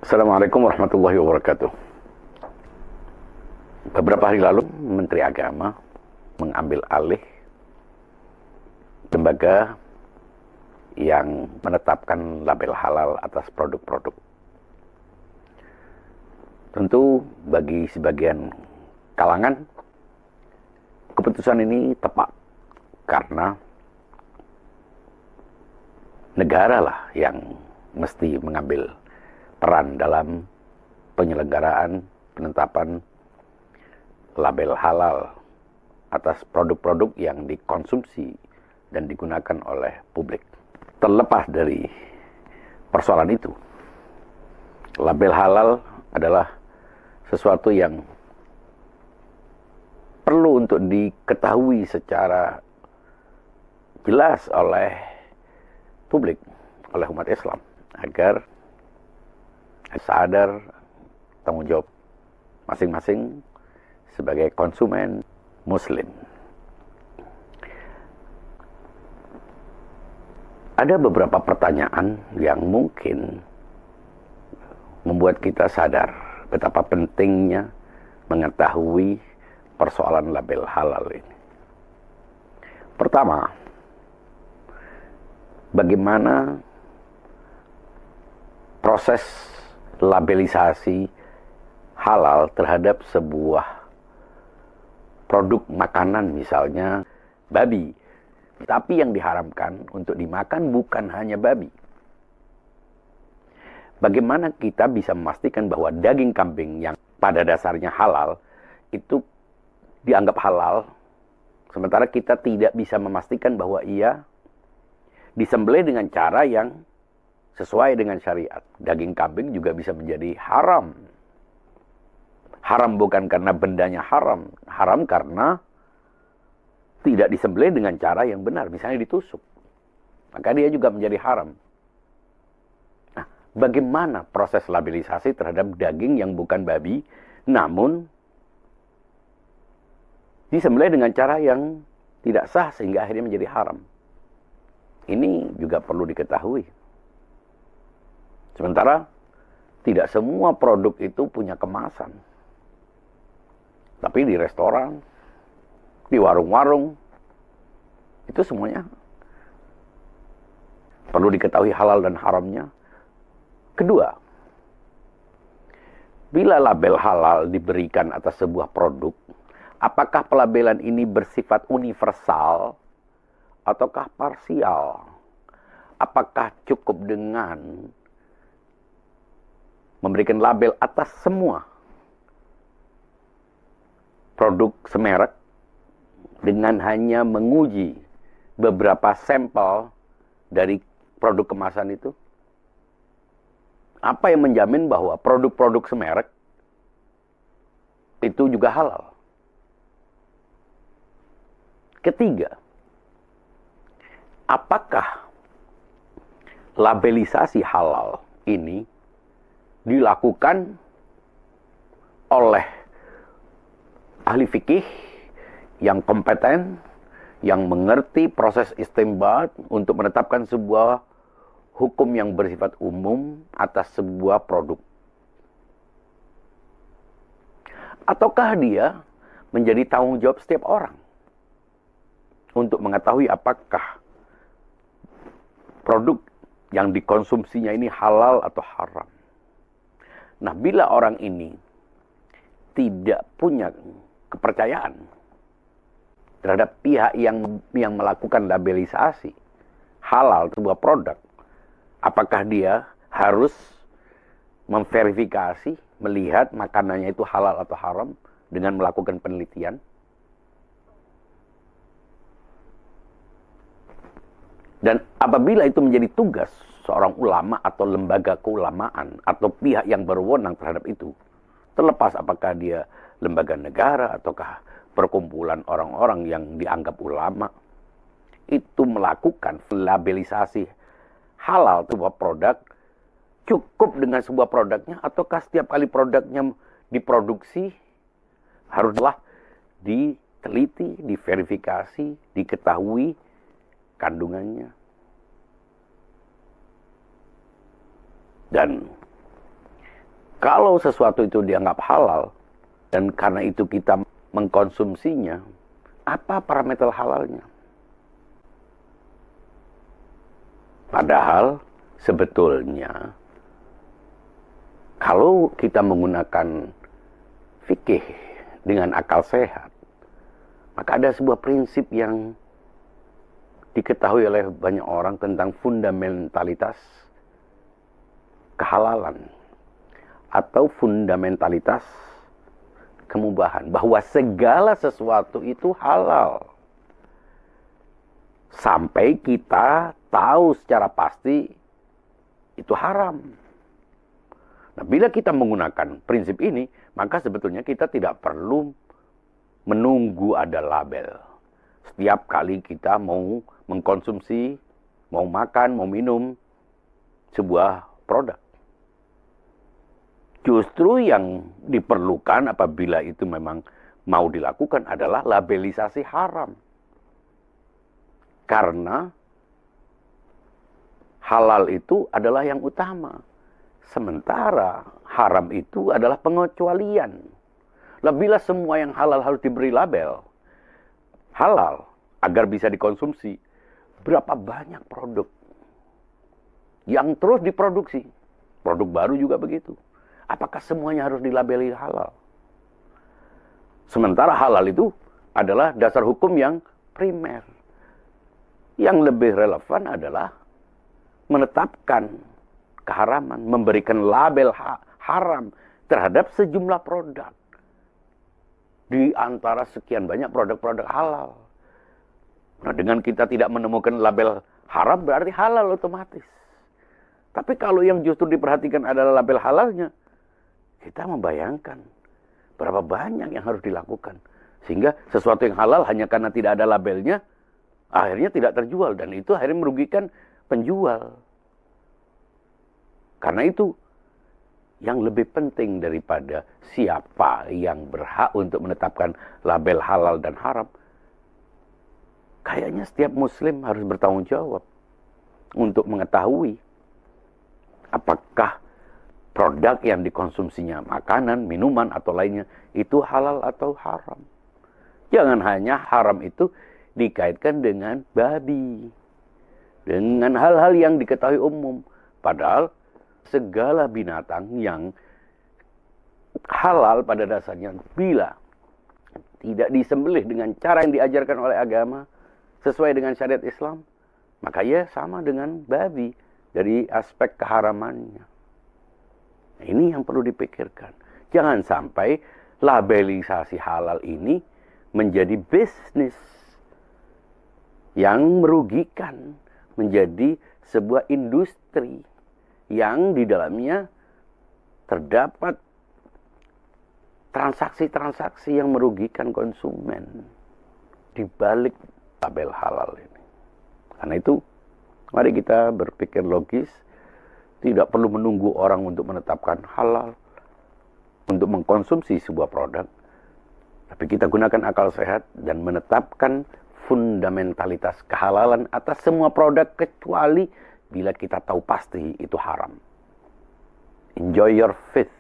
Assalamualaikum warahmatullahi wabarakatuh. Beberapa hari lalu, Menteri Agama mengambil alih lembaga yang menetapkan label halal atas produk-produk. Tentu bagi sebagian kalangan, keputusan ini tepat karena negara lah yang mesti mengambil peran dalam penyelenggaraan penetapan label halal atas produk-produk yang dikonsumsi dan digunakan oleh publik. Terlepas dari persoalan itu, label halal adalah sesuatu yang perlu untuk diketahui secara jelas oleh publik, oleh umat Islam, agar sadar tanggung jawab masing-masing sebagai konsumen Muslim. Ada beberapa pertanyaan yang mungkin membuat kita sadar betapa pentingnya mengetahui persoalan label halal ini. Pertama, bagaimana proses labelisasi halal terhadap sebuah produk makanan, misalnya babi. Tapi yang diharamkan untuk dimakan bukan hanya babi. Bagaimana kita bisa memastikan bahwa daging kambing yang pada dasarnya halal itu dianggap halal, sementara kita tidak bisa memastikan bahwa ia disembelih dengan cara yang sesuai dengan syariat. Daging kambing juga bisa menjadi haram. Haram bukan karena bendanya haram. Haram karena tidak disembelih dengan cara yang benar. Misalnya ditusuk. Maka dia juga menjadi haram. Nah, bagaimana proses labelisasi terhadap daging yang bukan babi, namun disembelih dengan cara yang tidak sah sehingga akhirnya menjadi haram? Ini juga perlu diketahui. Sementara tidak semua produk itu punya kemasan. Tapi di restoran, di warung-warung, itu semuanya perlu diketahui halal dan haramnya. Kedua, bila label halal diberikan atas sebuah produk, apakah pelabelan ini bersifat universal ataukah parsial? Apakah cukup dengan memberikan label atas semua produk semerek dengan hanya menguji beberapa sampel dari produk kemasan itu? Apa yang menjamin bahwa produk-produk semerek itu juga halal? Ketiga, apakah labelisasi halal ini dilakukan oleh ahli fikih yang kompeten, yang mengerti proses istinbat untuk menetapkan sebuah hukum yang bersifat umum atas sebuah produk? Ataukah dia menjadi tanggung jawab setiap orang untuk mengetahui apakah produk yang dikonsumsinya ini halal atau haram? Nah, bila orang ini tidak punya kepercayaan terhadap pihak yang melakukan labelisasi halal sebuah produk, apakah dia harus memverifikasi, melihat makanannya itu halal atau haram dengan melakukan penelitian? Dan apabila itu menjadi tugas seorang ulama atau lembaga keulamaan atau pihak yang berwenang terhadap itu, terlepas apakah dia lembaga negara ataukah perkumpulan orang-orang yang dianggap ulama, itu melakukan labelisasi halal sebuah produk, cukup dengan sebuah produknya, ataukah setiap kali produknya diproduksi haruslah diteliti, diverifikasi, diketahui kandungannya. Dan Kalau sesuatu itu dianggap halal, dan karena itu kita mengkonsumsinya, apa parameter halalnya? Padahal sebetulnya, kalau kita menggunakan fikih dengan akal sehat, maka ada sebuah prinsip yang diketahui oleh banyak orang tentang fundamentalitas kehalalan atau fundamentalitas kemubahan, bahwa segala sesuatu itu halal sampai kita tahu secara pasti itu haram. Nah, bila kita menggunakan prinsip ini, maka sebetulnya kita tidak perlu menunggu ada label. Setiap kali kita mau mengkonsumsi, mau makan, mau minum sebuah produk. Justru yang diperlukan apabila itu memang mau dilakukan adalah labelisasi haram. Karena halal itu adalah yang utama. Sementara haram itu adalah pengecualian. Bila semua yang halal harus diberi label halal agar bisa dikonsumsi, berapa banyak produk yang terus diproduksi. Produk baru juga begitu. Apakah semuanya harus dilabeli halal? Sementara halal itu adalah dasar hukum yang primer. Yang lebih relevan adalah menetapkan keharaman, memberikan label haram terhadap sejumlah produk. Di antara sekian banyak produk-produk halal. Nah, dengan kita tidak menemukan label haram berarti halal otomatis. Tapi kalau yang justru diperhatikan adalah label halalnya, kita membayangkan berapa banyak yang harus dilakukan. Sehingga sesuatu yang halal hanya karena tidak ada labelnya, akhirnya tidak terjual. Dan itu akhirnya merugikan penjual. Karena itu, yang lebih penting daripada siapa yang berhak untuk menetapkan label halal dan haram, kayaknya setiap muslim harus bertanggung jawab untuk mengetahui apakah produk yang dikonsumsinya, makanan, minuman, atau lainnya, itu halal atau haram. Jangan hanya haram itu dikaitkan dengan babi. Dengan hal-hal yang diketahui umum. Padahal segala binatang yang halal pada dasarnya, bila tidak disembelih dengan cara yang diajarkan oleh agama, sesuai dengan syariat Islam, maka ya sama dengan babi dari aspek keharamannya. Ini yang perlu dipikirkan. Jangan sampai labelisasi halal ini menjadi bisnis yang merugikan, menjadi sebuah industri yang di dalamnya terdapat transaksi-transaksi yang merugikan konsumen di balik label halal ini. Karena itu, mari kita berpikir logis. Tidak perlu menunggu orang untuk menetapkan halal, untuk mengkonsumsi sebuah produk. Tapi kita gunakan akal sehat dan menetapkan fundamentalitas kehalalan atas semua produk kecuali bila kita tahu pasti itu haram. Enjoy your faith.